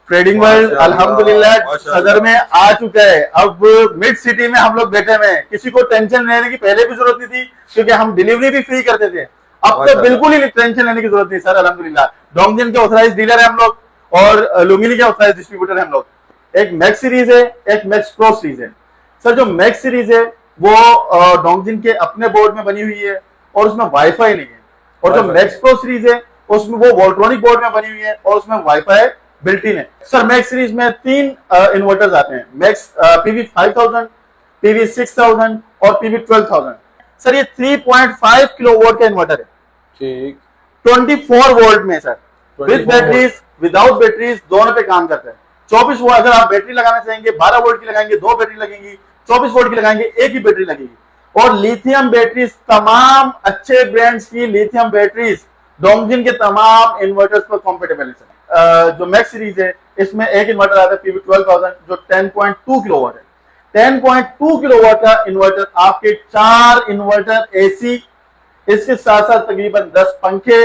Trading world अल्हम्दुलिल्लाह सदर में आ चुका है। अब मिड सिटी में हम लोग बैठे हुए हैं, किसी को टेंशन लेने की पहले भी जरूरत नहीं थी क्योंकि हम डिलीवरी भी फ्री करते थे। अब तो बिल्कुल ही टेंशन लेने की जरूरत नहीं सर, अल्हम्दुलिल्लाह। डोंगजिन के ऑथराइज डीलर है हम लोग और लुम्बिनी के ऑथराइज डिस्ट्रीब्यूटर है हम लोग। एक मैक्स सीरीज है, एक मैक्स प्रो सीरीज है। सर जो मैक्स सीरीज है वो डोंगजिन के अपने बोर्ड में बनी हुई है और उसमें वाईफाई नहीं है, और जो मैक्स प्रो सीरीज है उसमें वो वोल्ट्रॉनिक बोर्ड में बनी हुई है और उसमें वाईफाई बिल्ट इन है। सर मैक्स सीरीज में 3 इन्वर्टर्स आते हैं, मैक्स पीवी 5000, पीवी 6000 और पीवी 12000। सर ये 3.5 किलोवाट का इन्वर्टर है, ठीक, 24 वोल्ट में sir, with batteries without batteries दोनों पे काम करता है। 24 वोल्ट अगर आप बैटरी लगाना चाहेंगे 12 वोल्ट की लगाएंगे 2 बैटरी लगेंगी, 24 वोल्ट की लगाएंगे 1 ही बैटरी लगेगी। और लिथियम बैटरीज, तमाम अच्छे ब्रांड्स की लिथियम बैटरीज डोंगजिन के तमाम इन्वर्टर्स पर कॉम्पेटेबल है। जो मैक्स सीरीज है इसमें एक इन्वर्टर आता है पीवी 12000 जो 10.2 किलोवाट है। 10.2 किलोवाट का इन्वर्टर आपके 4 इन्वर्टर एसी, इसके साथ साथ तकरीबन 10 पंखे,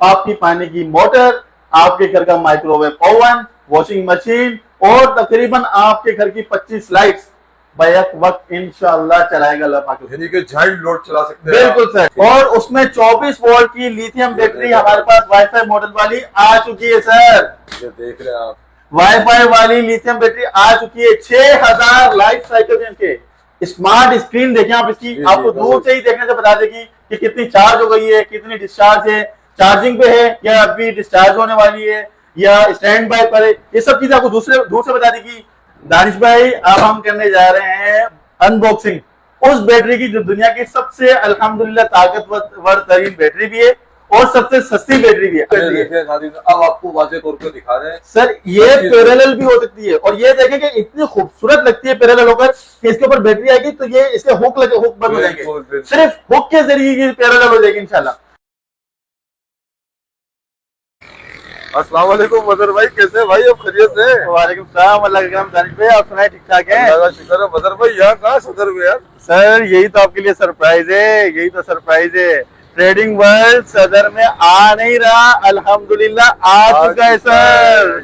आपकी पानी की मोटर, आपके घर का माइक्रोवेव ओवन, वॉशिंग मशीन और तकरीबन आपके घर की 25 लाइट्स बैक वक्त इंशाल्लाह चलाएगा अल्लाह पाक। यानी कि जायंट लोड चला सकते हैं। बिल्कुल सर, और उसमें 24 वोल्ट की लिथियम बैटरी हमारे पास वाईफाई मॉडल वाली आ चुकी है सर। ये देख रहे हैं आप, वाईफाई वाली लिथियम बैटरी आ चुकी है। 6000 लाइफ साइकिल के स्मार्ट स्क्रीन देखें आप इसकी, आपको दूर से ही देखने से बता देगी कि कितनी चार्ज हो गई है, कितनी डिस्चार्ज है, चार्जिंग पे है या अभी डिस्चार्ज होने वाली है या स्टैंड बाय पर है, ये सब चीजें आपको दूर से बता देगी। दानिश भाई अब हम करने जा रहे हैं अनबॉक्सिंग उस बैटरी की जो दुनिया की सबसे अल्हम्दुलिल्लाह ताकतवर तरीन बैटरी भी है और सबसे सस्ती बैटरी भी है। अब आपको वाज़ेह तौर पर दिखा रहे हैं सर, ये पैरेलल भी हो सकती है और ये देखें कि इतनी खूबसूरत लगती है पैरेलल होकर कि इसके ऊपर बैटरी आएगी तो ये इसके हुक बंद हो जाएंगे, सिर्फ हुक के जरिए ये पैरेलल हो जाएगी इंशाल्लाह। अस्सलाम वालेकुम मदर भाई, कैसे हैं भाई, अब खैरियत से? वालेकुम सलाम, अल्लाह का करम। दानिश भाई आप सुनाए, ठीक ठाक है? अल्लाह का शुक्र है। मदर भाई यहाँ कहाँ सदर में यार? सर यही तो आपके लिए सरप्राइज है, यही तो सरप्राइज है। ट्रेडिंग वर्ल्ड सदर में आ नहीं रहा, अल्हम्दुलिल्लाह आ चुका है सर।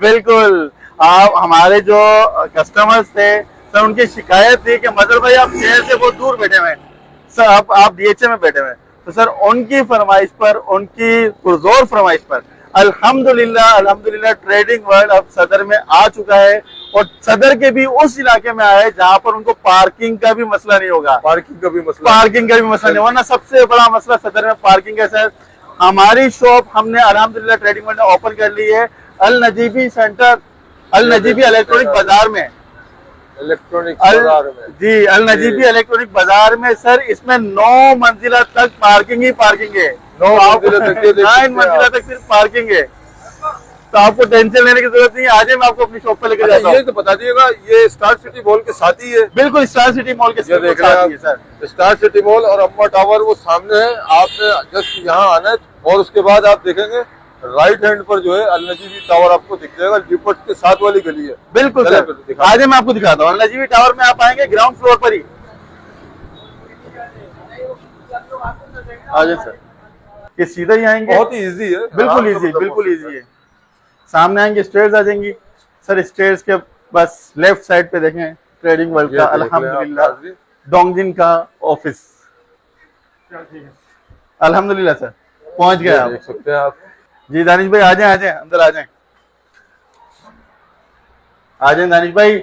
बिल्कुल, आप हमारे जो कस्टमर्स थे सर उनकी शिकायत थी कि मदर भाई आप शहर से बहुत दूर बैठे हुए हैं सर, आप डीएचए में बैठे हुए हैं, तो सर उनकी फरमाइश पर, उनकी पुरजोर फरमाइश पर अल्हम्दुलिल्लाह ट्रेडिंग वर्ल्ड अब सदर में आ चुका है और सदर के भी उस इलाके में आया है जहां पर उनको पार्किंग का भी मसला नहीं होगा। पार्किंग का भी मसला नहीं, वरना सबसे बड़ा मसला सदर में पार्किंग है सर। हमारी शॉप हमने अल्हम्दुलिल्लाह ट्रेडिंग वर्ल्ड ने ओपन कर ली है अल नजीबी सेंटर, अल नजीबी इलेक्ट्रॉनिक बाजार में, जी अल नजीबी इलेक्ट्रॉनिक बाजार में सर। इसमें 9 मंजिला तक पार्किंग ही पार्किंग है, 9 मंजिला तक सिर्फ पार्किंग है, तो आपको टेंशन लेने की जरूरत नहीं है। आज मैं आपको अपनी शॉप पे लेकर जाता हूं। ये तो बता दीजिएगा, ये स्टार सिटी मॉल के साथ ही है? बिल्कुल स्टार सिटी मॉल के साथ ही है सर। स्टार सिटी मॉल और अम्मा टावर वो सामने है, आपने जस्ट यहाँ आना है और उसके बाद आप देखेंगे राइट हैंड पर जो है अल नजीबी टावर आपको दिख जाएगा, डिपोट के साथ वाली गली है। बिल्कुल सर, आज मैं आपको दिखाता हूँ। अल नजीबी टावर में आप आएंगे ग्राउंड फ्लोर पर ही, आ जाए सर, ये सीधा ही आएंगे, बहुत ही इजी है, बिल्कुल इजी, बिल्कुल इजी है। सामने आएंगे स्टेयर्स आ जाएंगी सर, स्टेयर्स के बस लेफ्ट साइड पे देखें ट्रेडिंग वर्ल्ड का अल्हम्दुलिल्लाह डोंगजिन का ऑफिस। अल्हम्दुलिल्लाह सर पहुंच गए आप, देख सकते हैं आप। जी दानिश भाई आ जाए अंदर, आ जाए दानिश भाई।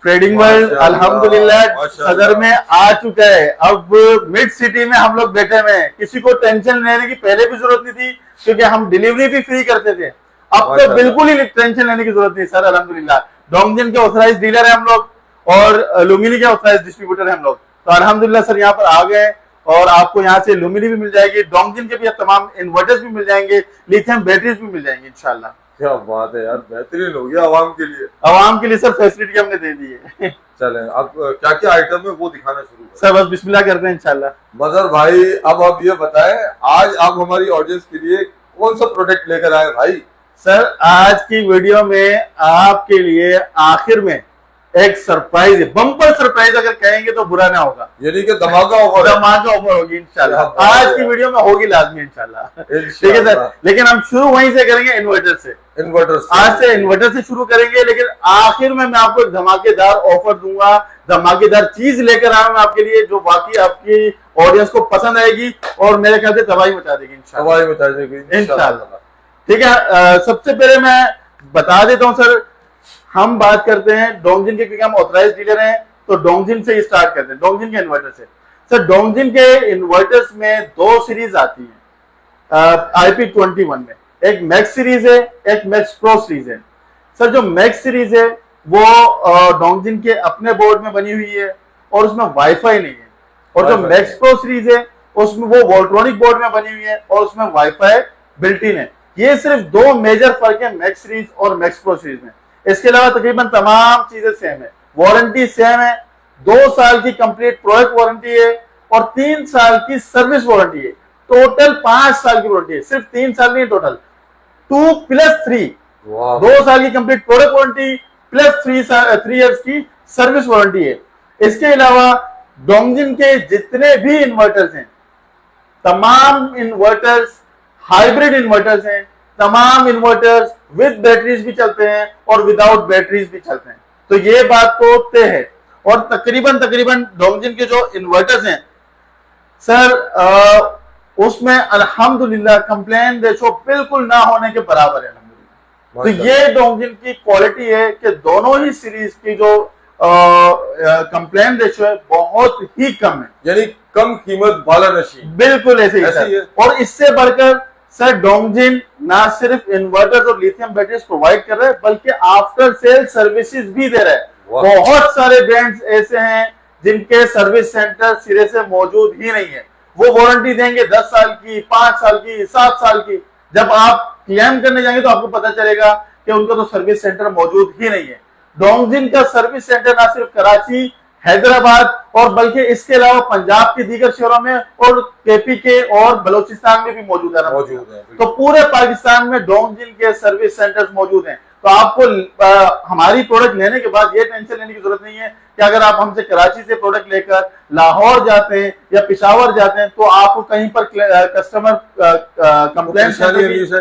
ट्रेडिंग वर्ल्ड अल्हम्दुलिल्लाह सदर में आ चुका है। अब मिड सिटी में हम लोग बैठे हुए हैं, किसी को टेंशन लेने की पहले भी जरूरत नहीं थी क्योंकि हम डिलीवरी भी फ्री करते थे। अब तो बिल्कुल ही टेंशन लेने की जरूरत नहीं सर, अल्हम्दुलिल्लाह। डोंगजिन के ऑथराइज डीलर है हम लोग और लुम्बिनी के ऑथराइज डिस्ट्रीब्यूटर है हम लोग, तो अल्हम्दुलिल्लाह सर यहाँ पर आ गए और आपको यहाँ से लुम्बिनी भी मिल जाएगी, डोंगजिन के भी तमाम इन्वर्टर्स भी मिल जाएंगे, लिथियम बैटरीज भी मिल जाएंगी इंशाल्लाह। क्या बात है यार, बेहतरीन हो गया आवाम के लिए। आवाम के लिए सर फैसिलिटी हमने दे दी है। चलें अब क्या क्या आइटम है वो दिखाना शुरू करें सर, बस बिस्मिल्लाह करते हैं इंशाल्लाह। मदर भाई अब आप ये बताएं, आज आप हमारी ऑडियंस के लिए कौन सा प्रोडक्ट लेकर आए भाई? सर आज की वीडियो में आपके लिए आखिर में एक सरप्राइज है, बम्पर सरप्राइज अगर कहेंगे तो बुरा ना होगा। यानी कि धमाका ऑफर है। धमाका ऑफर होगी इंशाल्लाह, क्या बात आज है। की वीडियो में होगी लाजमी इंशाल्लाह। ठीक है सर, इंशाल्लाह। लेकिन हम शुरू वहीं से करेंगे, इन्वर्टर से। इन्वर्टर आज से इन्वर्टर से शुरू करेंगे, लेकिन आखिर में मैं आपको एक धमाकेदार ऑफर दूंगा, धमाकेदार चीज लेकर आया हूं आपके लिए, जो बाकी आपकी ऑडियंस को पसंद आएगी और मेरे ख्याल से तबाही मचा देगी इंशाल्लाह। हवाई बता देगी इंशाल्लाह। ठीक है, सबसे पहले मैं बता देता हूं सर, हम बात करते हैं डोंगजिन के, क्योंकि हम ऑथराइज डीलर हैं, तो डोंगजिन से ही स्टार्ट करते हैं, डोंगजिन के इन्वर्टर से। सर डोंगजिन के इन्वर्टर्स में दो सीरीज आती हैं IP21 में, एक मैक्स सीरीज है, एक मैक्स प्रो सीरीज है। सर जो मैक्स सीरीज है वो डोंगजिन के अपने बोर्ड में बनी हुई है और उसमें वाईफाई नहीं है, और जो मैक्स प्रो सीरीज है उसमें वो वोल्ट्रॉनिक बोर्ड में बनी हुई है और उसमें वाईफाई बिल्ट इन है। ये सिर्फ दो मेजर फर्क है मैक्स सीरीज और मैक्स प्रो सीरीज में। इसके अलावा तकरीबन तमाम चीजें सेम है, वारंटी सेम है, 2 साल की कंप्लीट प्रोडक्ट वारंटी है और 3 साल की सर्विस वारंटी है। टोटल 5 साल की वारंटी है, सिर्फ 3 साल नहीं, टोटल 2+3, 2 साल की complete product warranty plus 3 years की सर्विस वारंटी है। इसके अलावा डोंगजिन के जितने भी इन्वर्टर्स हैं, तमाम इन्वर्टर्स हाइब्रिड इन्वर्टर्स हैं, तमाम इन्वर्टर्स विद बैटरीज भी चलते हैं और विदाउट बैटरीज भी चलते हैं। तो ये बात तो तय है। और तकरीबन डोंगजिन के जो इन्वर्टर्स हैं सर, उसमें अल्हम्दुलिल्लाह कंप्लेन रेशो बिल्कुल ना होने के बराबर है अल्हम्दुलिल्लाह। तो ये डोंगजिन की क्वालिटी है कि दोनों ही सीरीज की जो कंप्लेन रेशो है बहुत ही कम है, यानी कम कीमत वाला नशी। बिल्कुल ऐसे ही है। और इससे बढ़कर सर डोंगजिन ना सिर्फ इन्वर्टर्स और लिथियम बैटरीज प्रोवाइड कर रहा है, बल्कि आफ्टर सेल सर्विसेज भी दे रहा है। बहुत सारे ब्रांड्स ऐसे हैं जिनके सर्विस सेंटर सिरे से मौजूद ही नहीं है। वो वारंटी देंगे 10 साल की, 5 साल की, 7 साल की। जब आप क्लेम करने जाएंगे तो आपको पता चलेगा कि उनका तो सर्विस सेंटर मौजूद ही नहीं है। डोंगजिन का सर्विस सेंटर ना सिर्फ कराची, हैदराबाद और बल्कि इसके अलावा पंजाब के दीगर शहरों में और KP के और बलोचिस्तान में भी मौजूद है। तो पूरे पाकिस्तान में डोंगजिन के सर्विस सेंटर्स मौजूद हैं। तो आपको हमारी प्रोडक्ट लेने के बाद ये टेंशन लेने की जरूरत नहीं है कि अगर आप हमसे कराची से प्रोडक्ट लेकर लाहौर जाते हैं या पिशावर जाते हैं तो आपको कहीं पर कस्टमर कंप्लेन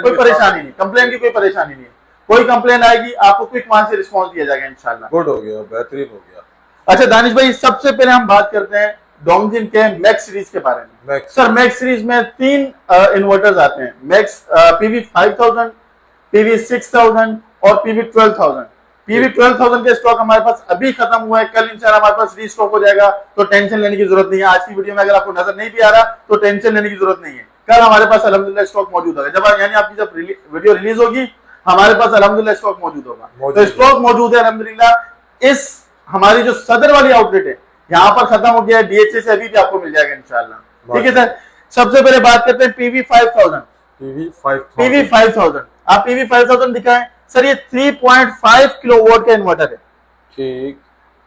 कोई परेशानी नहीं, कंप्लेन की कोई परेशानी नहीं है। कोई कंप्लेन आएगी आपको क्विक वहां से रिस्पॉन्स दिया जाएगा इंशाल्लाह। गुड हो गया, बेहतरीन हो गया। अच्छा दानिश भाई, सबसे पहले हम बात करते हैं डोंगजिन के मैक्स सीरीज के बारे में। सर मैक्स सीरीज में 3 इन्वर्टर्स आते हैं, मैक्स PV5000, PV6000 और PV12000। PV12000 के स्टॉक हमारे पास अभी खत्म हुआ है, कल इंशाल्लाह हमारे पास रीस्टॉक हो जाएगा, तो टेंशन लेने की जरूरत नहीं है। आज की वीडियो में अगर आपको नजर नहीं भी आ रहा तो टेंशन लेने की जरूरत नहीं है, कल हमारे पास अल्हम्दुलिल्लाह स्टॉक मौजूद होगा। जब यानी आपकी जब वीडियो रिलीज होगी हमारे पास अल्हम्दुलिल्लाह स्टॉक मौजूद होगा। तो स्टॉक मौजूद है अल्हम्दुलिल्लाह। इस हमारी जो सदर वाली आउटलेट है यहाँ पर खत्म हो गया है, DHA से अभी भी आपको मिल जाएगा इंशाल्लाह। ठीक है सर, सबसे पहले बात करते हैं PV5000। आप PV5000 दिखाएं सर। ये 3.5 किलोवाट का इन्वर्टर है, ठीक,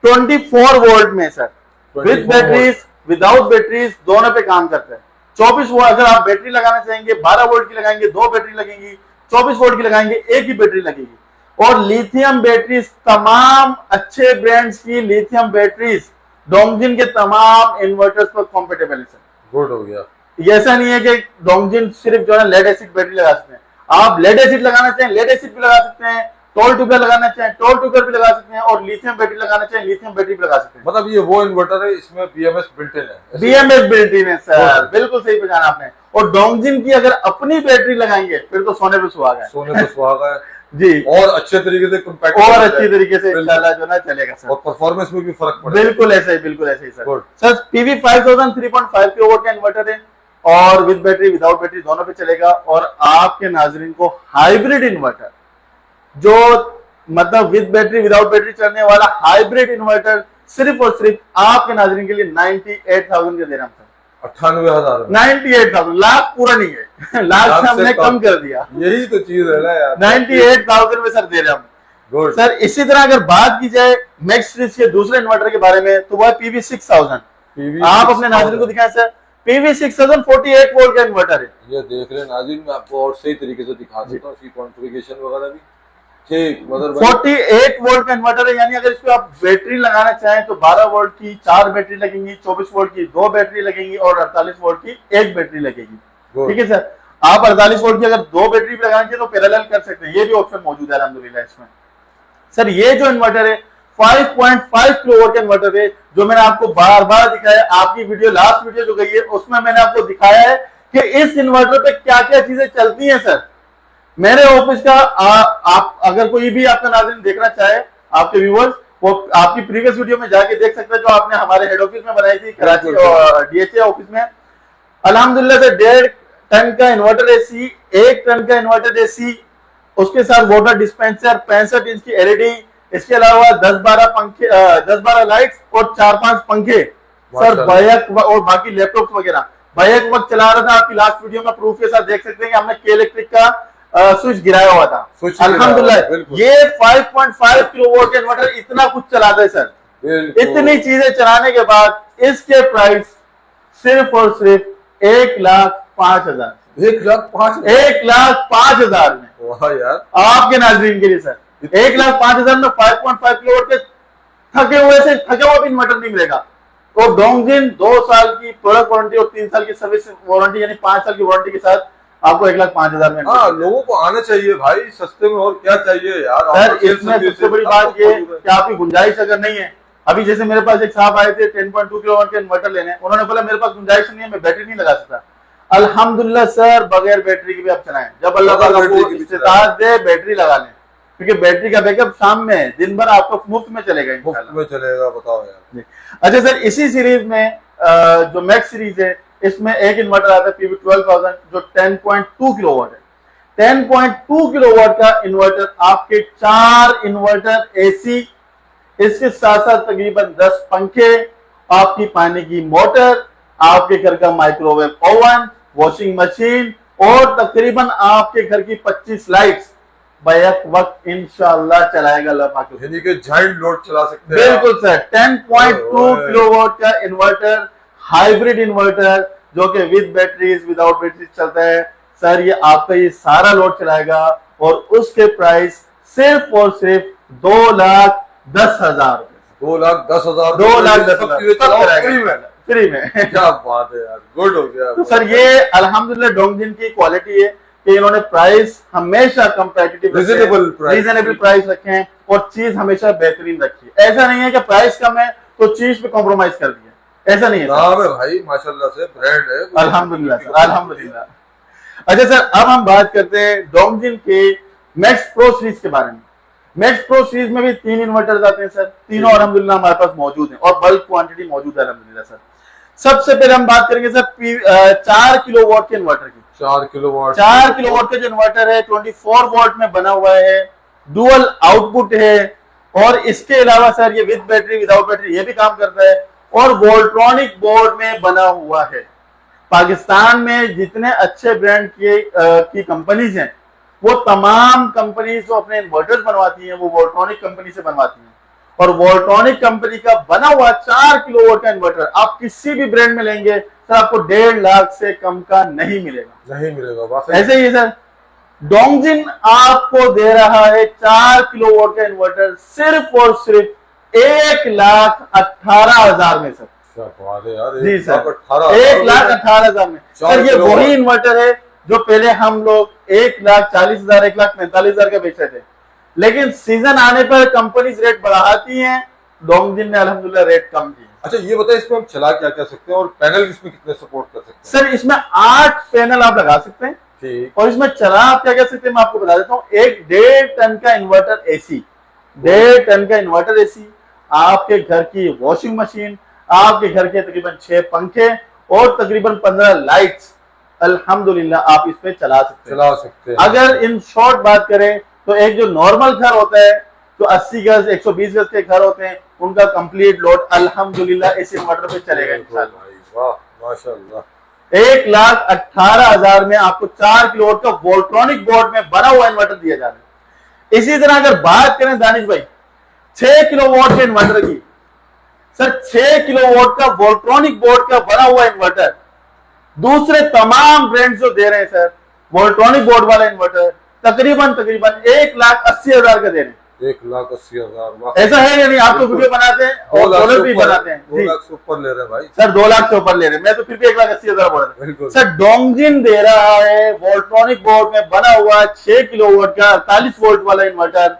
24 वोल्ट में sir, with batteries without batteries दोनों पे काम करता है। 24 वोल्ट, अगर आप बैटरी लगाना चाहेंगे 12 वोल्ट की लगाएंगे 2 बैटरी लगेंगी, 24 वोल्ट की लगाएंगे 1 ही बैटरी लगेगी। और लिथियम बैटरीज, तमाम अच्छे ब्रांड्स की लिथियम बैटरीज डोंगजिन के तमाम इन्वर्टर्स पर कॉम्पेटेबल है सर। गुड हो गया। ऐसा नहीं है कि डोंगजिन सिर्फ जो है लेड एसिड बैटरी लगा सकते हैं। आप लेड एसिड लगाना चाहें लेड एसिड भी लगा सकते हैं, टोल ट्यूबर लगाना चाहें टोल ट्यूबर भी लगा सकते हैं, और लिथियम बैटरी लगाना चाहें लिथियम बैटरी भी लगा सकते हैं। मतलब ये वो इन्वर्टर है इसमें BMS बिल्ट इन है। BMS बिल्ट इन है सर, बिल्कुल सही पहचाना आपने। और डोंगजिन की अगर अपनी बैटरी लगाएंगे फिर तो सोने पे सुहागा है, सोने पे सुहागा है जी। और अच्छे तरीके से और अच्छी तरीके से इंशाल्लाह जो ना चलेगा सर, और परफॉर्मेंस में भी फर्क पड़ेगा। बिल्कुल ऐसा ही, बिल्कुल ऐसे ही सर। सर PV5000 3.5 किलोवाट का इन्वर्टर है और विद बैटरी विदाउट बैटरी दोनों पे चलेगा। और आपके नाजरीन को हाइब्रिड इन्वर्टर, जो मतलब विद बैटरी विदाउट बैटरी चलने वाला हाइब्रिड इन्वर्टर सिर्फ और सिर्फ आपके नाजरीन के लिए 98,000 के दे रहा हूं सर। 98,000, 98,000, लाख पूरा नहीं है, लाख से हमने कम कर दिया। यही तो चीज है ना यार, 98,000 में सर दे रहे हम सर। इसी तरह अगर बात की जाए मैक्स सीरीज के दूसरे इन्वर्टर के बारे में तो वह PV6000। आप अपने नाज़रीन को दिखाएं सर, PV6000 48 वोल्ट का इन्वर्टर है। ये देख रहे नाज़रीन, मैं आपको और सही तरीके से दिखा देता हूँ, इसकी कॉन्फ़िगरेशन वगैरह भी ठीक मदर भाई 48 वोल्ट का इन्वर्टर है, यानी अगर इसको आप बैटरी लगाना चाहें तो 12 वोल्ट की 4 बैटरी लगेंगी, 24 वोल्ट की 2 बैटरी लगेंगी और 48 वोल्ट की 1 बैटरी लगेगी। Good. ठीक है सर, आप 48 वोल्ट की अगर 2 बैटरी भी लगाना चाहिए तो पैरेलल कर सकते हैं, ये भी ऑप्शन मौजूद है अल्हम्दुलिल्लाह इसमें। सर ये जो इन्वर्टर है 5.5 किलोवाट का इन्वर्टर है, जो मैंने आपको बार बार दिखाया, आपकी वीडियो लास्ट वीडियो जो गई है उसमें मैंने आपको दिखाया है कि इस इन्वर्टर पे क्या क्या चीजें चलती हैं। सर मेरे ऑफिस का आप अगर कोई भी आपका नाज़रीन देखना चाहे, आपके व्यूअर्स, वो आपकी प्रीवियस वीडियो में जाके देख सकते हैं जो आपने हमारे हेड ऑफिस में बनाई थी कराची डीएचए ऑफिस में। अल्हम्दुलिल्लाह से 1.5 टन का इन्वर्टर एसी, 1 टन का इन्वर्टर एसी, उसके साथ वाटर डिस्पेंसर, 65 इंच की एलईडी, इसके अलावा 10-12 पंखे, 10-12 लाइट्स और 4-5 पंखे। सर बैक और बाकी लैपटॉप वगैरह बैक वक्त चला रहा था, आपकी लास्ट वीडियो में प्रूफ के साथ देख सकते हैं कि हमने के इलेक्ट्रिक का स्विच गिराया हुआ था। अल्हम्दुलिल्लाह ये 5.5 किलोवाट का इन्वर्टर इतना कुछ चलाता है सर। इतनी चीजें चलाने के बाद इसके प्राइस सिर्फ और सिर्फ 1,05,000 1,05,000 में। वाह यार, आपके नाजरीन के लिए सर 1,05,000 में 5.5 किलोवाट के थके हुए इन्वर्टर नहीं मिलेगा। तो डोंगजिन 2 साल की प्रोडक्ट वारंटी और 3 साल की सर्विस वारंटी यानी 5 साल की वारंटी के साथ आपको 1,05,000 में। हाँ, लोगों को आना चाहिए भाई, सस्ते में और क्या चाहिए यार। सर इसमें सबसे बड़ी बात ये कि आपकी गुंजाइश अगर नहीं है, अभी जैसे मेरे पास एक साहब आए थे 10.2 किलोवाट के इन्वर्टर लेने, उन्होंने बोला मेरे पास गुंजाइश नहीं है, मैं बैटरी नहीं लगा सकता। अल्हम्दुलिल्लाह सर बगैर बैटरी के भी आप चलाएं, जब अल्लाह ताला आपको इस्तिताअत दे बैटरी लगा लें, क्योंकि बैटरी का बैकअप शाम में है, दिन भर आपको मुफ्त में चलेगा, मुफ्त में चलेगा। बताओ यार। अच्छा सर इसी सीरीज में जो मैक्स सीरीज है इसमें एक इन्वर्टर आता है PV 12,000 जो 10.2 किलोवाट है। 10.2 किलोवाट का इन्वर्टर आपके 4 इन्वर्टर एसी, इसके साथ साथ तकरीबन 10 पंखे, आपकी पानी की मोटर, आपके घर का माइक्रोवेव ओवन, वॉशिंग मशीन और तकरीबन आपके घर की 25 लाइट्स बैक वक्त इंशाअल्लाह चलाएगा अल्लाह पाक। यानी कि जायंट लोड चला सकते हैं। बिल्कुल सर 10.2 किलोवाट का इन्वर्टर, हाइब्रिड इन्वर्टर जो कि विद बैटरीज विदाउट बैटरीज चलता है। सर ये आपका ये सारा लोड चलाएगा और उसके प्राइस सिर्फ और सिर्फ 2,10,000 2,10,000 2,10,000 फ्री में। क्या बात है यार, गुड हो गया। तो सर ये अल्हम्दुलिल्लाह डोंगजिन की क्वालिटी है कि इन्होंने प्राइस हमेशा कंपैटिटिव रीजनेबल प्राइस रखे हैं और चीज हमेशा बेहतरीन रखी है। ऐसा नहीं है कि प्राइस कम है तो चीज पे कॉम्प्रोमाइज कर दिया, ऐसा नहीं है भाई, माशाल्लाह से ब्रांड है। अल्हम्दुलिल्लाह सर, अल्हम्दुलिल्लाह। अच्छा सर अब हम बात करते हैं डोंगजिन के मैक्स प्रो सीरीज के बारे में। मैक्स प्रो सीरीज में भी 3 इन्वर्टर आते हैं सर, तीनों अल्हम्दुलिल्लाह हमारे पास मौजूद हैं और बल्क क्वांटिटी मौजूद है अल्हम्दुलिल्लाह सर। सबसे पहले हम बात करेंगे सर 4 किलोवाट के इन्वर्टर की। 4 किलोवाट का जो इन्वर्टर है 24 वोल्ट में बना हुआ है, डुअल आउटपुट है और इसके अलावा सर ये विद बैटरी विदाउट बैटरी ये भी काम करता है और वोल्ट्रॉनिक बोर्ड में बना हुआ है। पाकिस्तान में जितने अच्छे ब्रांड की कंपनीज हैं वो तमाम कंपनीज जो अपने इन्वर्टर्स बनवाती हैं वो वोल्ट्रॉनिक कंपनी से बनवाती हैं और वोल्ट्रॉनिक कंपनी का बना हुआ 4 किलोवाट का इन्वर्टर आप किसी भी ब्रांड में लेंगे सर आपको 1.5 लाख से कम का नहीं मिलेगा। ऐसे ही सर डोंगजिन आपको दे रहा है 4 किलोवाट का इन्वर्टर सिर्फ और सिर्फ 1,18,000 में सर। जी सर 1,18,000 में। सर ये वही इन्वर्टर है जो पहले हम लोग 1,40,000 1,45,000 का बेच रहे थे, लेकिन सीजन आने पर कंपनी रेट बढ़ाती हैं, डोंगजिन ने अल्हम्दुलिल्लाह रेट कम की। अच्छा ये बताइए इसमें हम चला क्या क्या सकते हैं और पैनल इसमें कितने सपोर्ट कर सकते हैं? सर इसमें 8 पैनल आप लगा सकते हैं ठीक। और इसमें चला आप क्या कह सकते हैं मैं आपको बता देता हूँ। एक 1.5 टन का इन्वर्टर एसी, 1.5 टन का इन्वर्टर एसी, आपके घर की वॉशिंग मशीन, आपके घर के तकरीबन 6 पंखे और तकरीबन 15 लाइट्स अल्हम्दुलिल्लाह आप इस पे चला सकते हैं। अगर इन शॉर्ट बात करें तो एक जो नॉर्मल घर होता है जो 80 गज 120 गज के घर होते हैं उनका कंप्लीट लोड अल्हम्दुलिल्लाह इस इन्वर्टर पे चलेगा इंशाल्लाह। वाह माशाल्लाह। 1,18,000 में आपको 4 किलोवाट का वोल्ट्रॉनिक बोर्ड में बना हुआ इन्वर्टर दिया जा रहा है। इसी तरह अगर बात करें दानिश भाई 6 किलोवाट के इन्वर्टर की, सर 6 किलोवाट का वोल्ट्रॉनिक बोर्ड का बना हुआ इन्वर्टर दूसरे तमाम ब्रांड जो दे रहे हैं सर वोल्ट्रॉनिक बोर्ड वाला इन्वर्टर तकरीबन 1,80,000 का दे रहे हैं। 1,80,000। ऐसा है या नहीं? आप तो वीडियो बनाते हैं और सोलर भी बनाते हैं 2 लाख से ऊपर ले रहे हैं भाई सर, 2 लाख से ऊपर ले रहे हैं। मैं तो फिर भी 1,80,000 बोल रहा बिल्कुल। हूँ सर। डोंगजिन दे रहा है वोल्ट्रॉनिक बोर्ड में बना हुआ 6 किलोवाट का 48 वोल्ट वाला इन्वर्टर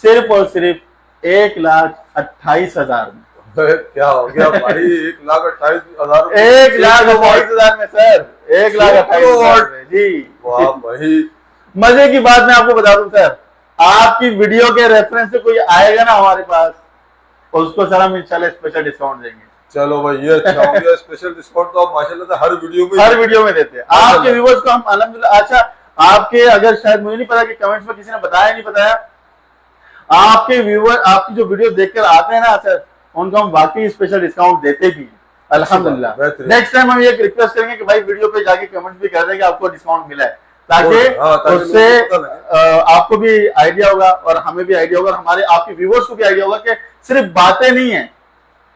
सिर्फ और सिर्फ 1,28,000 में। क्या हो गया भाई? 1,28,000, 1,28,000 में सर, 1,28,000 में जी। वाह भाई, मजे की बात मैं आपको बता दूं सर, आपकी वीडियो के रेफरेंस से कोई आएगा ना हमारे पास, उसको सर हम इंशाल्लाह स्पेशल डिस्काउंट देंगे। चलो भाई, ये अच्छा हो गया। स्पेशल डिस्काउंट तो आप माशाल्लाह से हर वीडियो में देते हैं। आपके व्यूवर्स को हम अल्हम्दुलिल्लाह, अच्छा आपके, अगर शायद मुझे नहीं पता कि कमेंट्स में किसी ने बताया नहीं बताया, आपके व्यूवर आपकी जो वीडियो देखकर आते हैं ना सर, उनको हम वाकई स्पेशल डिस्काउंट देते भी अल्हम्दुलिल्लाह। नेक्स्ट टाइम हम ये रिक्वेस्ट करेंगे कि भाई वीडियो पे जाके कमेंट भी कर दें कि आपको डिस्काउंट मिला है, ताकि उससे आपको भी आइडिया होगा और हमें भी आइडिया होगा और हमारे आपके व्यूवर्स को भी आइडिया होगा कि सिर्फ बातें नहीं है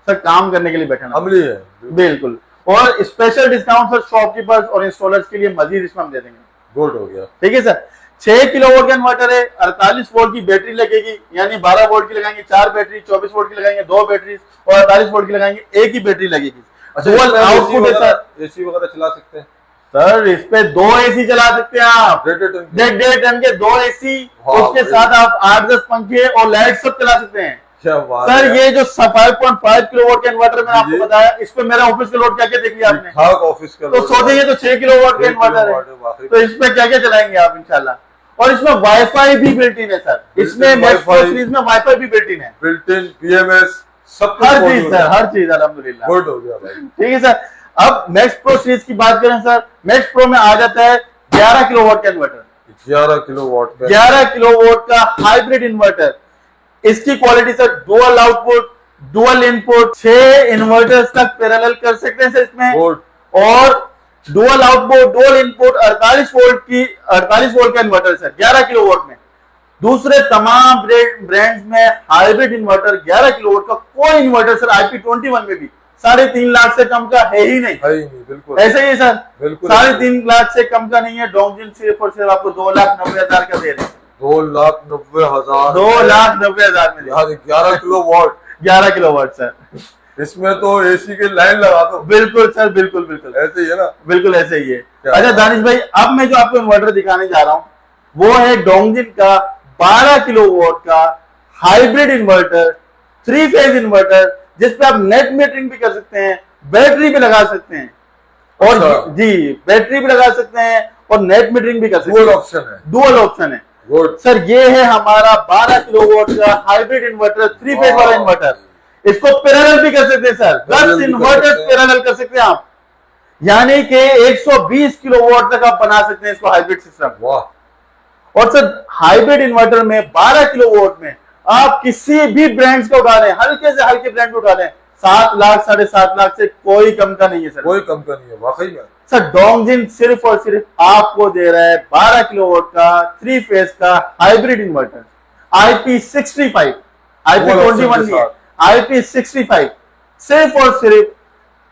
सर, काम करने के लिए बैठना अमली है। बिल्कुल। और स्पेशल डिस्काउंट सर शॉपकीपर्स और इंस्टॉलर्स के लिए मजीद इसमें हम दे देंगे। गुड हो गया। ठीक है सर। 6 किलोवाट का इन्वर्टर है, 48 वोल्ट की बैटरी लगेगी, यानी 12 वोल्ट की लगाएंगे 4 बैटरी, 24 वोल्ट की लगाएंगे 2 बैटरी और 48 वोल्ट की लगाएंगे एक ही बैटरी लगेगी। डुअल आउटपुट है सर। एसी वगैरह चला सकते हैं सर, इस पे 2 एसी चला सकते हैं आप, 1.5 टन के 2 एसी, उसके साथ आप 8-10 पंखे और लाइट सब चला सकते हैं। क्या बात सर है। ये जो 5.5 किलोवाट का इन्वर्टर मैंने आपको बताया, इस पे मेरा ऑफिस का लोड क्या क्या देख लिया आपने, ऑफिस का तो सोचिए ये तो 6 किलोवाट का इन्वर्टर है, तो इस पे क्या क्या चलाएंगे आप इंशाल्लाह। और इसमें वाईफाई भी बिल्ट इन है सर, इसमें मैक्स प्रो सीरीज में वाईफाई भी बिल्ट इन है, बिल्ट इन पीएमएस सब हर चीज सर, हर चीज अल्हम्दुलिल्लाह। गुड हो गया भाई। ठीक है सर। अब मैक्स प्रो सीरीज की बात करें सर, मैक्स प्रो में आ जाता है 11 किलोवाट का इन्वर्टर, 11 किलोवाट का 11 किलोवाट का हाइब्रिड इन्वर्टर। इसकी quality sir dual output, dual input, 6 inverters तक पैरेलल कर सकते हैं सर इसमें, और dual output, dual input, 48 volt का इन्वर्टर सर 11 किलोवाट में। दूसरे तमाम ब्रांड्स में हाइब्रिड इन्वर्टर 11 किलोवाट का कोई इन्वर्टर सर IP21 में भी 3.5 लाख से कम का है ही नहीं। बिल्कुल ऐसे ही सर, बिल्कुल 3.5 लाख से कम का नहीं है। डोंगजिन सिर्फ और सिर्फ आपको 2,90,000 का दे रहे हैं, 2,90,000 2,90,000 में 11 किलोवाट 11 किलोवाट सर। इसमें तो एसी की लाइन लगा दो। बिल्कुल सर, बिल्कुल बिल्कुल ऐसे ही है ना, बिल्कुल ऐसे ही है। अच्छा दानिश भाई, अब मैं जो आपको इन्वर्टर दिखाने जा रहा हूं वो है डोंगजिन का 12 किलोवाट का हाइब्रिड इन्वर्टर, 3 फेज इन्वर्टर, जिसपे आप नेट मीटरिंग भी कर सकते हैं, बैटरी भी लगा सकते हैं, और जी बैटरी भी लगा सकते हैं और नेट मीटरिंग भी कर सकते हैं। डुअल ऑप्शन है सर। ये है हमारा 12 किलोवाट का हाइब्रिड इन्वर्टर, 3 फेज वाला इन्वर्टर। इसको पैरेलल भी कर सकते हैं सर, 10 इन्वर्टर पैरेलल कर सकते हैं आप, यानी कि 120 किलोवाट तक आप बना सकते हैं इसको हाइब्रिड सिस्टम। और सर हाइब्रिड इन्वर्टर में 12 किलोवाट में आप किसी भी ब्रांड्स को उठा लें, हल्के से हल्के ब्रांड उठा लें, 7 लाख 7.5 लाख से कोई कम का नहीं है सर, कोई कम का नहीं है वाकई में सर। डोंगजिन सिर्फ और सिर्फ आपको दे रहा है 12 किलोवाट का 3 फेज का हाइब्रिड इन्वर्टर, IP65, IP21 नहीं, IP65, सिर्फ और सिर्फ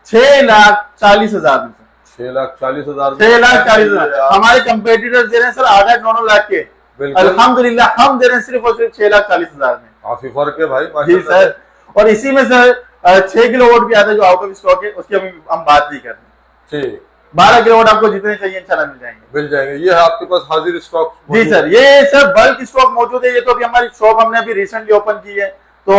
6,40,000 में, 6,40,000 6,40,000। हमारे कंपेटिटर्स दे रहे हैं सर 8-9 लाख के, अल्हम्दुलिल्लाह हम दे रहे हैं सिर्फ और सिर्फ 6,40,000 में। काफी फर्क है भाई जी सर। और इसी में सर 6 किलोवाट भी आता है जो आउट ऑफ स्टॉक है, उसकी अभी हम बात नहीं कर रहे। 12 किलोवाट आपको जितने चाहिए इंशाल्लाह मिल जाएंगे। ये है आपके पास हाजिर स्टॉक? जी सर, ये सर बल्क स्टॉक मौजूद है। ये तो अभी हमारी शॉप हमने अभी रिसेंटली ओपन की है, तो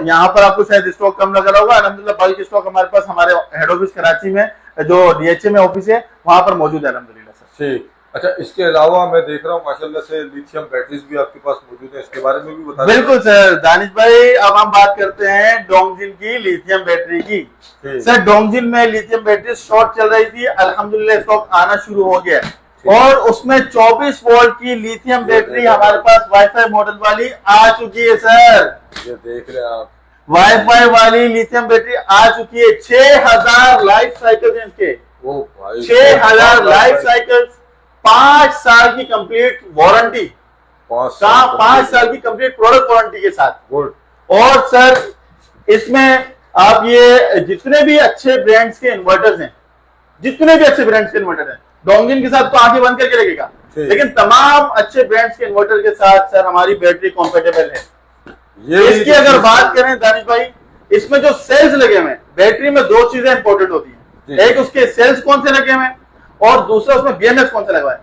यहाँ पर आपको शायद स्टॉक कम लगा होगा। अल्हम्दुलिल्लाह बल्क स्टॉक हमारे पास हमारे हेड ऑफिस कराची में जो DHA में ऑफिस है वहां पर मौजूद है अल्हम्दुलिल्लाह सर। ठीक। अच्छा, इसके अलावा मैं देख रहा हूँ माशाल्लाह से लिथियम बैटरीज भी आपके पास मौजूद है, इसके बारे में भी बता। बिल्कुल सर दानिश भाई, अब हम बात करते हैं डोंगजिन की लिथियम बैटरी की। सर डोंगजिन में लिथियम बैटरी शॉर्ट चल रही थी, अल्हम्दुलिल्लाह स्टॉक आना शुरू हो गया और उसमें 24 वोल्ट की लिथियम बैटरी हमारे पास वाईफाई मॉडल वाली आ चुकी है सर। ये देख रहे हैं आप, वाईफाई वाली लिथियम बैटरी आ चुकी है। 6,000 लाइफ साइकिल है इसके, 6,000 लाइफ साइकिल, 5 साल की कंप्लीट वारंटी, 5 साल की कंप्लीट प्रोडक्ट वारंटी के साथ। और सर इसमें आप ये जितने भी अच्छे ब्रांड्स के इन्वर्टर्स हैं, जितने भी अच्छे ब्रांड्स के इन्वर्टर हैं, डोंगजिन के साथ तो आंखें बंद करके लगेगा लेकिन तमाम अच्छे ब्रांड्स के इन्वर्टर के साथ सर हमारी बैटरी कंफर्टेबल है। इसकी अगर बात करें दानिश भाई, इसमें जो सेल्स लगे हुए हैं, बैटरी में दो चीजें इंपॉर्टेंट होती हैं, एक उसके सेल्स कौन से लगे हुए हैं और दूसरा उसमें बीएमएस कौन सा लगा है।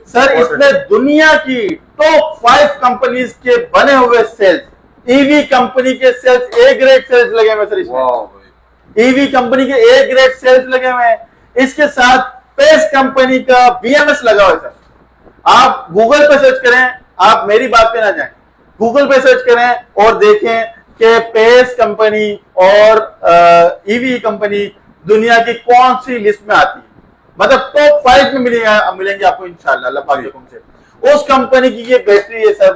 सर इसमें दुनिया की टॉप 5 कंपनीज के बने हुए सेल्स, ईवी कंपनी के सेल्स, ए ग्रेड सेल्स लगे हुए सर इसमें, ईवी कंपनी के ए ग्रेड सेल्स लगे हुए हैं। इसके साथ पेस कंपनी का बीएमएस लगा हुआ है सर। आप गूगल पे सर्च करें, आप मेरी बात पे ना जाएं, गूगल पे सर्च करें और देखें कि पेस कंपनी और ईवी कंपनी दुनिया की कौन सी लिस्ट में आती है, मतलब टॉप 5 में मिलेंगे आपको इंशाल्लाह अल्लाह पाक के हुक्म से। उस कंपनी की ये बैटरी है सर,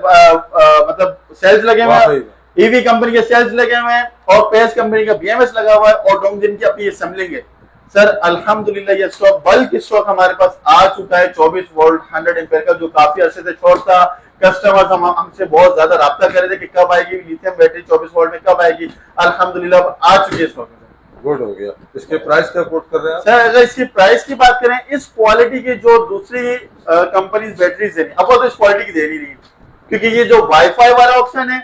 मतलब सेल्स लगे हुए हैं, ईवी कंपनी के सेल्स लगे हुए हैं और पेस कंपनी का बीएमएस लगा हुआ है और डोंगजिन की अपनी असेंबलिंग है सर। अल्हम्दुलिल्लाह ये स्टॉक, बल्क स्टॉक हमारे पास आ चुका है 24 वोल्ट 100 एम्पीयर का, जो काफी अरसे से शॉर्ट था। कस्टमर्स हमसे बहुत ज्यादा राब्ता कर रहे थे कि कब आएगी लिथियम बैटरी 24 वोल्ट में, कब आएगी। अल्हम्दुलिल्लाह आ चुकी है स्टॉक में। गुड हो गया। इसके प्राइस क्या कोट कर रहे हैं सर? अगर इसकी प्राइस की बात करें, इस क्वालिटी की जो दूसरी कंपनीज बैटरीज है अब वो तो इस क्वालिटी की दे नहीं रही, क्योंकि ये जो वाईफाई वाला ऑप्शन है,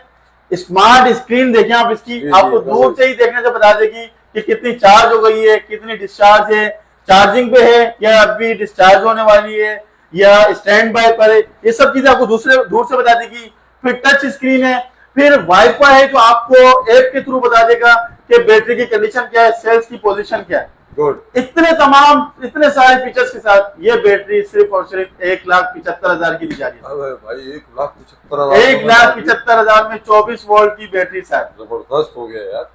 स्मार्ट स्क्रीन देखें आप इसकी, आपको दूर से ही देखने से बता देगी कि कितनी चार्ज हो गई है, कितनी डिस्चार्ज है, चार्जिंग पे है या अभी डिस्चार्ज होने वाली है या स्टैंड बाय पर है, ये सब चीजें आपको दूर से बता देगी। फिर टच स्क्रीन है, फिर वाईफाई है जो आपको ऐप के थ्रू बता देगा कि बैटरी की कंडीशन क्या है, सेल्स की पोजीशन क्या है। गुड। इतने सारे फीचर्स के साथ ये बैटरी सिर्फ और सिर्फ 1,75,000 की दी जा रही है। अरे भाई 1,75,000, 1,75,000 में 24 वोल्ट की बैटरी सर, जबरदस्त हो गया यार।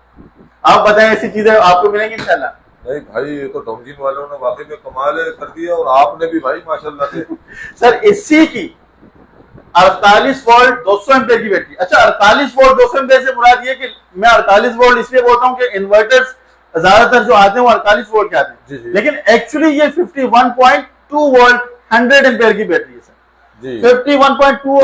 आप बताएं ऐसी चीजें आपको मिलेंगी इंशाल्लाह? नहीं भाई, ये तो डोंगजिन वालों ने वाकई में कमाल कर दिया और आपने भी भाई माशाल्लाह से। सर इसी की 48 वोल्ट 200 एम्पीयर की बैटरी। अच्छा 48 वोल्ट 200 एम्पीयर से मुराद ये कि मैं 48 वोल्ट इसलिए बोलता हूँ कि इन्वर्टर्स ज्यादातर जो आते हैं वो 48 वोल्ट के आते हैं, लेकिन एक्चुअली ये 51.2 वोल्ट 100 एम्पीयर की बैटरी है सर। 51.2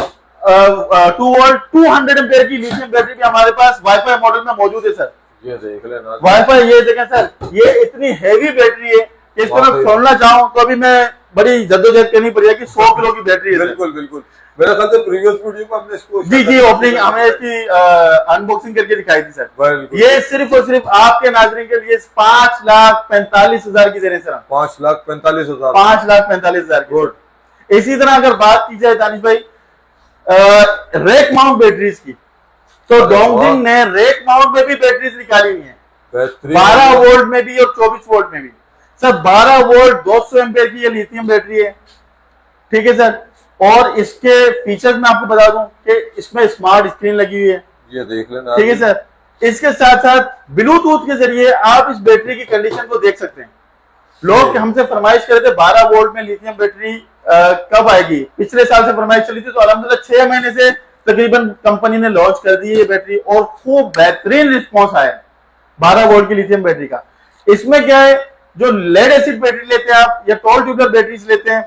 वोल्ट 200 एम्पीयर की लिथियम बैटरी भी हमारे पास वाईफाई मॉडल में मौजूद है सर। ये देख लेना वाईफाई, ये देखें सर, ये इतनी हैवी बैटरी है कि इसको मैं खोलना चाहूँ तो अभी मैं बड़ी जद्दोजहद करनी पड़ेगी कि 100 किलो की बैटरी है। बिल्कुल बिल्कुल, मेरे ख्याल से प्रीवियस वीडियो में हमने इसको जी ओपनिंग हमने इसकी अनबॉक्सिंग करके दिखाई थी सर। ये सिर्फ और सिर्फ आपके नाज़रीन के लिए 5,45,000 की दे रहे हैं सर। 5,45,000, 5,45,000 की। गुड। इसी तरह अगर बात की जाए दानिश भाई रेक माउंट बैटरीज की, तो डोंगजिन ने रेक माउंट में भी बैटरीज निकाली हुई है, 12 वोल्ट में भी और 24 वोल्ट में भी सर। 12 वोल्ट 200 एम्पीयर की ये लिथियम बैटरी है, ठीक है सर। और इसके फीचर्स में आपको बता दूं कि इसमें स्मार्ट स्क्रीन लगी हुई है, ये देख लेना, ठीक है सर। इसके साथ साथ ब्लूटूथ के जरिए आप इस बैटरी की कंडीशन को देख सकते हैं। लोग हमसे फरमाइश कर रहे थे 12 वोल्ट में लिथियम बैटरी कब आएगी, पिछले साल से फरमाइश चली थी, तो अल्हम्दुलिल्लाह 6 महीने से तकरीबन कंपनी ने लॉन्च कर दी है ये बैटरी और खूब बेहतरीन रिस्पॉन्स आया 12 वोल्ट की लिथियम बैटरी का। इसमें क्या है, जो लेड एसिड बैटरी लेते हैं आप या टॉल ट्यूबलर बैटरीज लेते हैं,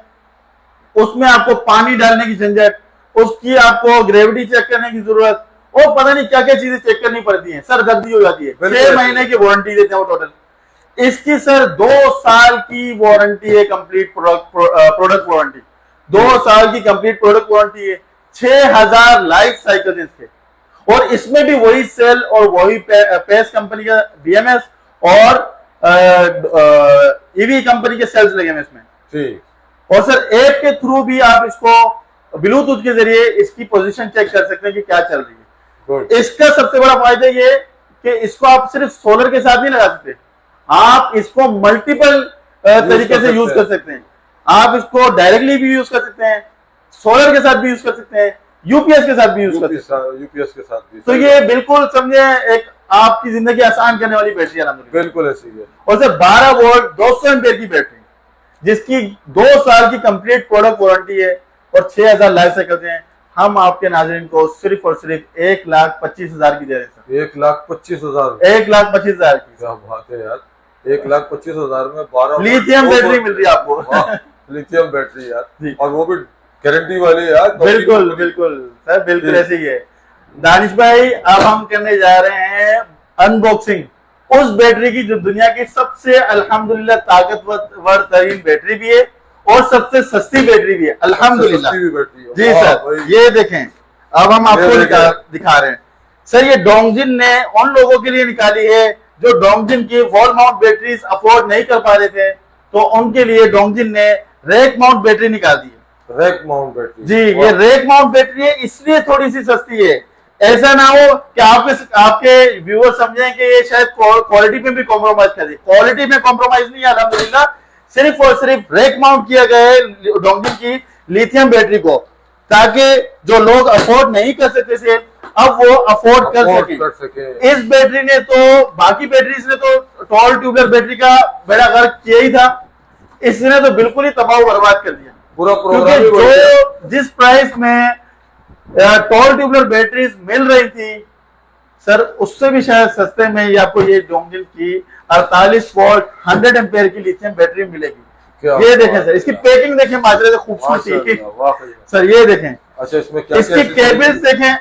उसमें आपको पानी डालने की झंझट, उसकी आपको ग्रेविटी चेक करने की जरूरत और पता नहीं क्या क्या चीजें चेक करनी पड़ती हैं, सरदर्दी हो जाती है। 6 महीने की वारंटी देते हैं वो टोटल। इसकी सर 2 साल की वारंटी है, कंप्लीट प्रोडक्ट वारंटी, 2 साल की कंप्लीट प्रोडक्ट वारंटी है, 6,000 लाइफ साइकिल इसके। और इसमें भी वही सेल और वही पेस कंपनी का बीएमएस और ईवी कंपनी के सेल्स लगे हैं इसमें, ठीक। और सर ऐप के थ्रू भी आप इसको ब्लूटूथ के जरिए इसकी पोजीशन चेक कर सकते हैं कि क्या चल रही है। इसका सबसे बड़ा फायदा ये कि इसको आप सिर्फ सोलर के साथ नहीं लगा सकते, आप इसको मल्टीपल तरीके से यूज कर सकते हैं। आप इसको डायरेक्टली भी यूज कर सकते हैं, सोलर के साथ भी यूज कर सकते हैं, यूपीएस के साथ भी यूज कर सकते हैं, यूपीएस के साथ भी। तो ये बिल्कुल समझे एक आपकी जिंदगी आसान करने वाली बैटरी है। बिल्कुल ऐसी है। और सर 12 वोल्ट 200 एम्पीयर की बैटरी जिसकी 2 साल की कंप्लीट प्रोडक्ट वारंटी है और 6,000 लाइफ साइकिल हैं, हम आपके नाज़रीन को सिर्फ और सिर्फ 1,25,000 की दे रहे हैं। 1,25,000, 1,25,000 की। क्या बात है यार, 1,25,000 में 12 लिथियम बैटरी मिल रही है आपको। लिथियम बैटरी यार, और वो भी गारंटी वाली यार। बिल्कुल बिल्कुल सर, बिल्कुल ऐसे ही है। दानिश भाई अब हम करने जा रहे हैं अनबॉक्सिंग उस बैटरी की जो दुनिया की सबसे अल्हम्दुलिल्लाह ताकतवर तरीन बैटरी भी है और सबसे सस्ती बैटरी भी है अल्हम्दुलिल्लाह। सस्ती भी बैटरी है। जी वाह सर, भाई। ये देखें, अब हम आपको ये देखें। दिखा रहे हैं सर। ये डोंगजिन ने उन लोगों के लिए निकाली है जो डोंगजिन की वॉल माउंट बैटरीज अफोर्ड नहीं कर पा रहे थे, तो उनके लिए डोंगजिन ने रैक माउंट बैटरी निकाल दी है। रैक माउंट बैटरी जी, ये रैक माउंट बैटरी है, इसलिए थोड़ी सी सस्ती है। ऐसा ना हो कि आपके व्यूअर समझें कि ये शायद क्वालिटी में भी कॉम्प्रोमाइज कर दी। क्वालिटी में कॉम्प्रोमाइज नहीं है अल्हम्दुलिल्लाह, सिर्फ और सिर्फ रैक माउंट किया गया है डोंगजिन की लिथियम बैटरी को, ताकि जो लोग अफोर्ड नहीं कर सकते थे अब वो अफोर्ड कर सके। इस बैटरी ने तो, बाकी बैटरीज ने तो टॉल ट्यूबलर बैटरी का बेड़ा गर्क किया ही था, इसने तो बिल्कुल ही तबाह बर्बाद कर दिया पूरा क्योंकि जो जिस प्राइस में टॉल ट्यूबलर बैटरीज मिल रही थी सर, उससे भी शायद सस्ते में ही आपको ये डोंगजिन की 48 वोल्ट 100 एम्पेयर की लिथियम बैटरी मिलेगी। ये देखें सर, इसकी पैकिंग देखें, माजरे से खूबसूरती सर, ये देखें। अच्छा, इसमें क्या इसकी केबल्स देखें,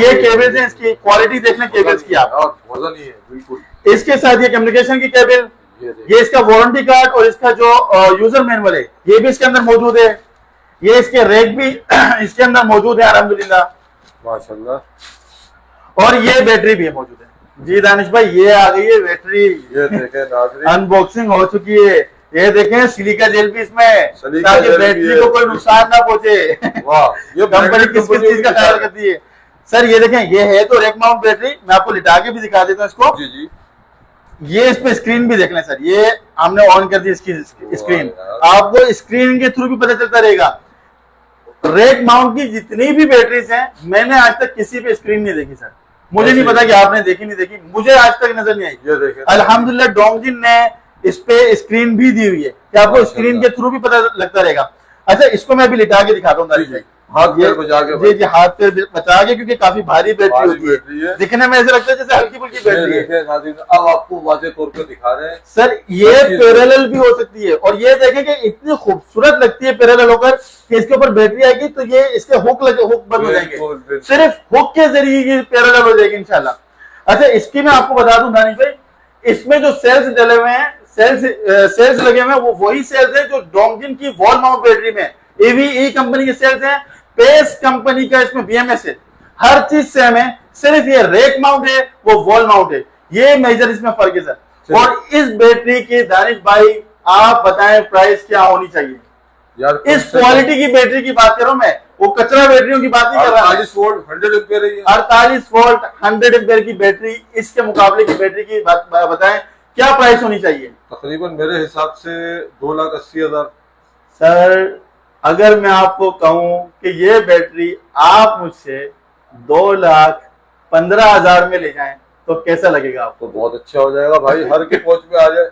ये केबल्स हैं, इसकी क्वालिटी देख लें केबल्स की आप, वजन ही है बिल्कुल। इसके साथ ये कम्युनिकेशन की केबल, ये इसका वारंटी कार्ड और इसका जो यूजर मैनुअल है ये भी इसके अंदर मौजूद है। ये इसके रैक भी इसके अंदर मौजूद है अल्हम्दुलिल्लाह माशाल्लाह। और ये बैटरी भी मौजूद है। जी दानिश भाई, ये आ गई है बैटरी, ये देखें नाज़रीन, अनबॉक्सिंग हो चुकी है। ये देखें सिलिका जेल भी इसमें, ताकि बैटरी को कोई नुकसान ना पहुंचे। वाह, ये कंपनी किस चीज का ख्याल करती है सर। ये देखें, ये है तो रैक माउंट बैटरी, मैं आपको लिटा के भी दिखा देता हूँ इसको। जी जी, ये इस पे स्क्रीन भी देख लें सर, ये हमने ऑन कर दी इसकी स्क्रीन, आपको स्क्रीन के थ्रू भी पता चलता रहेगा। रैक माउंट की जितनी भी बैटरीज हैं, मैंने आज तक किसी पे स्क्रीन नहीं देखी सर। मुझे नहीं पता कि आपने देखी नहीं देखी, मुझे आज तक नजर नहीं आई। अल्हम्दुलिल्लाह डोंगजिन ने इस पे स्क्रीन भी दी हुई है कि आपको स्क्रीन के थ्रू भी पता लगता रहेगा। अच्छा, इसको मैं अभी लिटा के दिखाता हूँ, हाथ पैर बचा के, जी जी, हाथ पैर बचा के, क्योंकि काफी भारी बैटरी होती है, दिखने में ऐसा लगता है जैसे हल्की फुल्की बैटरी है। अब आपको वाज़ेह तौर पे दिखा रहे हैं सर, ये पैरेलल भी हो सकती है, और ये देखें कि इतनी खूबसूरत लगती है पैरेलल होकर कि इसके ऊपर बैटरी आएगी तो ये इसके हुक बंद हो जाएंगे, सिर्फ हुक के जरिए ये पैरेलल हो जाएगी इंशाल्लाह। अच्छा, इसकी मैं आपको बता दूं दानिश भाई, इसमें जो सेल्स डले हुए हैं, सेल्स लगे हुए हैं, वो वही सेल्स हैं जो डोंगजिन की वॉल माउंट बैटरी में एवीई कंपनी के सेल्स हैं। पेस कंपनी का इसमें बीएमएस है, हर चीज सेम है, सिर्फ ये रैक माउंट है, वो वॉल माउंट है, ये मेजर इसमें फर्क है सर। और इस बैटरी की दानिश भाई आप बताएं प्राइस क्या होनी चाहिए यार? इस क्वालिटी की बैटरी की बात कर रहा हूं मैं, वो कचरा बैटरियों की बात नहीं कर रहा। 48 वोल्ट 100 एम्पीयर है, 48 वोल्ट 100 एम्पीयर की बैटरी, इसके मुकाबले की बैटरी की बात बताएं क्या प्राइस होनी चाहिए? तकरीबन मेरे हिसाब से 2,80,000। सर, अगर मैं आपको कहूं कि ये बैटरी आप मुझसे 2,15,000 में ले जाएं तो कैसा लगेगा आपको? तो बहुत अच्छा हो जाएगा भाई, हर की पहुंच में आ जाए।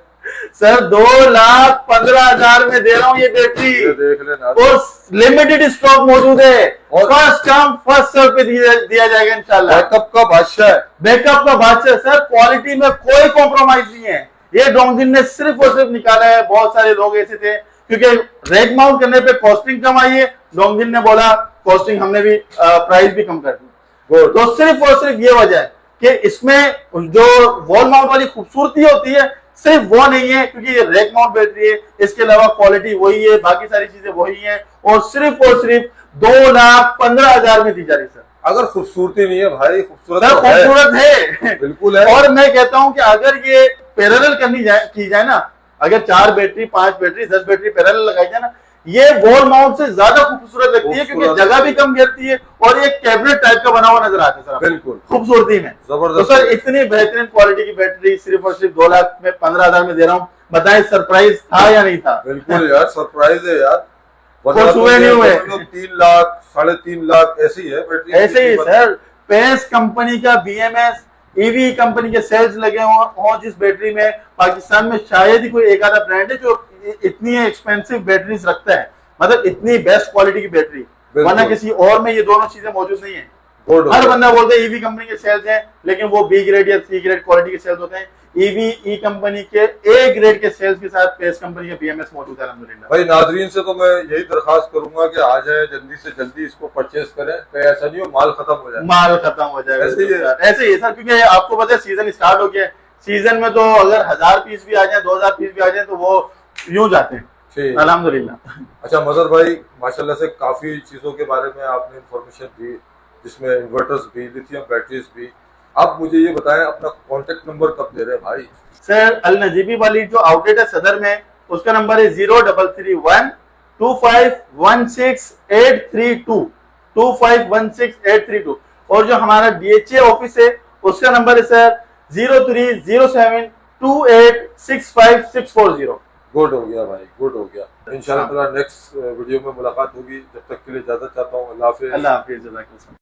सर, 2,15,000 में दे रहा हूं ये बैटरी, देख लेना, और लिमिटेड स्टॉक मौजूद है, और फर्स्ट कम फर्स्ट सर्व पे दिया जाएगा इंशाल्लाह। बैकअप का बादशाह है, बैकअप का बादशाह सर, क्वालिटी में कोई कॉम्प्रोमाइज नहीं है। ये डोंगजिन ने सिर्फ और सिर्फ निकाला है। बहुत सारे लोग ऐसे थे, क्योंकि रैक माउंट करने पे कॉस्टिंग कम आई है, डोंगजिन ने बोला कॉस्टिंग हमने भी प्राइस भी कम कर दी। तो सिर्फ और सिर्फ ये वजह है कि इसमें जो वॉल माउंट वाली खूबसूरती होती है सिर्फ वो नहीं है, क्योंकि ये रैक माउंट बैटरी है, इसके अलावा क्वालिटी वही है, बाकी सारी चीजें वही हैं, और सिर्फ 2,15,000 में दी जा रही है सर। अगर खूबसूरती नहीं है भाई, खूबसूरत सर, खूबसूरत है, बिल्कुल है। और मैं कहता हूं कि अगर ये पैरेलल की जाए ना, अगर 4 बैटरी 5 बैटरी 10 बैटरी पैरेलल लगाई जाए ना, ये वॉल माउंट से ज्यादा खूबसूरत लगती है, क्योंकि जगह भी कम घेरती है और ये कैबिनेट टाइप का बना हुआ नजर आता है सर, बिल्कुल खूबसूरती में जबरदस्त। तो सर, इतनी बेहतरीन क्वालिटी की बैटरी सिर्फ और सिर्फ 2,15,000 में दे रहा हूँ। बताएं सरप्राइज था या नहीं था? बिल्कुल यार, सरप्राइज है यार, कुछ हुए नहीं हुए। 3 लाख 3.5 लाख ऐसी है बैटरी, ऐसे ही सर। पेस कंपनी का बीएमएस, ईवी कंपनी के सेल्स लगे हों जिस बैटरी में, पाकिस्तान में शायद ही कोई एक आधा ब्रांड है जो इतनी एक्सपेंसिव बैटरीज रखता है, मतलब इतनी बेस्ट क्वालिटी की बैटरी, वरना किसी और में ये दोनों चीजें मौजूद नहीं है। हर बंदा बोलता है ईवी कंपनी के सेल्स हैं, लेकिन वो बी ग्रेड या सी ग्रेड क्वालिटी के सेल्स होते हैं। ईवी कंपनी के ए ग्रेड के सेल्स के साथ पेस कंपनी का बीएमएस मौजूद है अल्हम्दुलिल्लाह। भाई नाजरीन से तो मैं यही दरखास्त करूंगा कि आ जाए, जल्दी से जल्दी इसको परचेस करें, कहीं ऐसा नहीं हो माल खत्म हो जाए। माल खत्म हो जाएगा, ऐसे ही सर, क्योंकि आपको पता है सीजन स्टार्ट हो गया है। सीजन में तो अगर 1000 पीस भी आ जाए, 2000 पीस भी आ जाए, तो वो यूं जाते हैं, ठीक। अल्हम्दुलिल्लाह। अच्छा मजहर भाई, माशाल्लाह से काफी चीजों के बारे में आपने इंफॉर्मेशन दी, जिसमें इन्वर्टर्स भी, लिथियम बैटरीज भी। आप मुझे ये बताएं अपना कांटेक्ट नंबर कब दे रहे हैं भाई? सर अल नजीबी वाली जो आउटलेट है सदर में, उसका नंबर है 0331251683 251683। और जो हमारा DHA ऑफिस है उसका नंबर है सर 0307286560। गुड हो गया भाई, गुड हो गया। इंशाल्लाह नेक्स्ट वीडियो में मुलाकात होगी। जब तक के लिए इजाजत चाहता हूँ। अल्लाह हाफिज। अल्लाह हाफिज़।